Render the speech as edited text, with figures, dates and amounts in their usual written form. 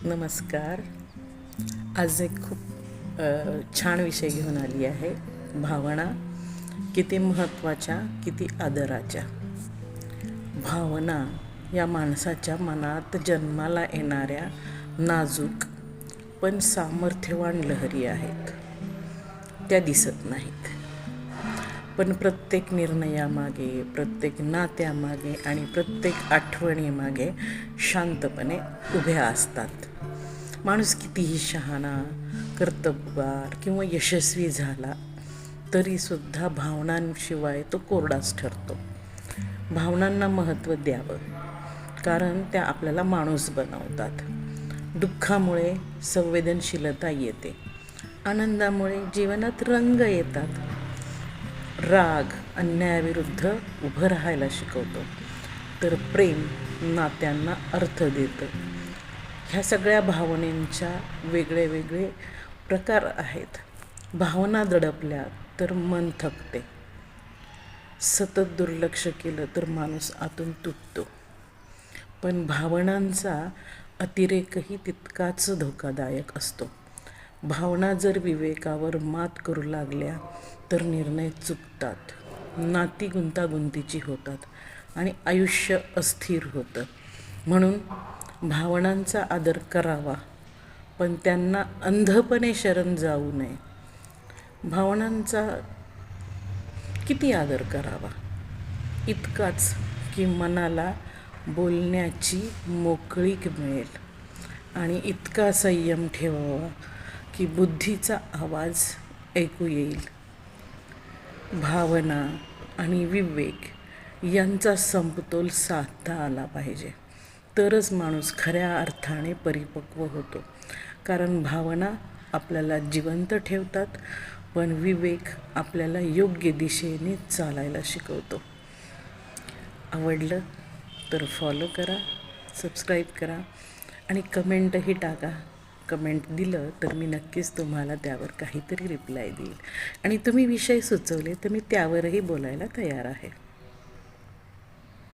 नमस्कार. आज एक खूप छान विषय घेऊन आली आहे. भावना किती महत्त्वाच्या, किती आदराच्या. भावना या माणसाच्या मनात जन्माला येणाऱ्या नाजूक पण सामर्थ्यवान लहरी आहेत. त्या दिसत नाहीत, पण प्रत्येक निर्णयामागे, प्रत्येक नात्यामागे आणि प्रत्येक आठवणीमागे शांतपणे उभ्या असतात. माणूस कितीही शहाणा, कर्तबगार किंवा यशस्वी झाला तरीसुद्धा भावनांशिवाय तो कोरडाच ठरतो. भावनांना महत्त्व द्यावं, कारण त्या आपल्याला माणूस बनवतात. दुःखामुळे संवेदनशीलता येते, आनंदामुळे जीवनात रंग येतात. राग अन्यायाविरुद्ध उभं राहायला शिकवतो, तर प्रेम नात्यांना अर्थ देतं. ह्या सगळ्या भावनेंच्या वेगळे वेगळे प्रकार आहेत. भावना दडपल्या तर मन थकते. सतत दुर्लक्ष केलं तर माणूस आतून तुटतो. पण भावनांचा अतिरेकही तितकाच धोकादायक असतो. भावना जर विवेकावर मात करू लागल्या तर निर्णय चुकतात, नाती गुंतागुंतीची होतात आणि आयुष्य अस्थिर होतं. म्हणून भावनांचा आदर करावा, पण त्यांना अंधपणे शरण जाऊ नये. भावनांचा किती आदर करावा? इतकाच की मनाला बोलण्याची मोकळीक मिळेल, आणि इतका संयम ठेवावा की बुद्धीचा आवाज ऐकू येईल. भावना आणि विवेक यांचा समतोल साधता आला पाहिजे, तरच माणूस खऱ्या अर्थाने परिपक्व होतो. कारण भावना आपल्याला जिवंत ठेवतात, पण विवेक आपल्याला योग्य दिशेने चालायला शिकवतो. आवडलं तर फॉलो करा, सबस्क्राईब करा आणि कमेंटही टाका. कमेंट दिलं तर मी नक्कीच तुम्हाला त्यावर काहीतरी रिप्लाय देईल, आणि तुम्ही विषय सुचवले तर मी त्यावरही बोलायला तयार आहे.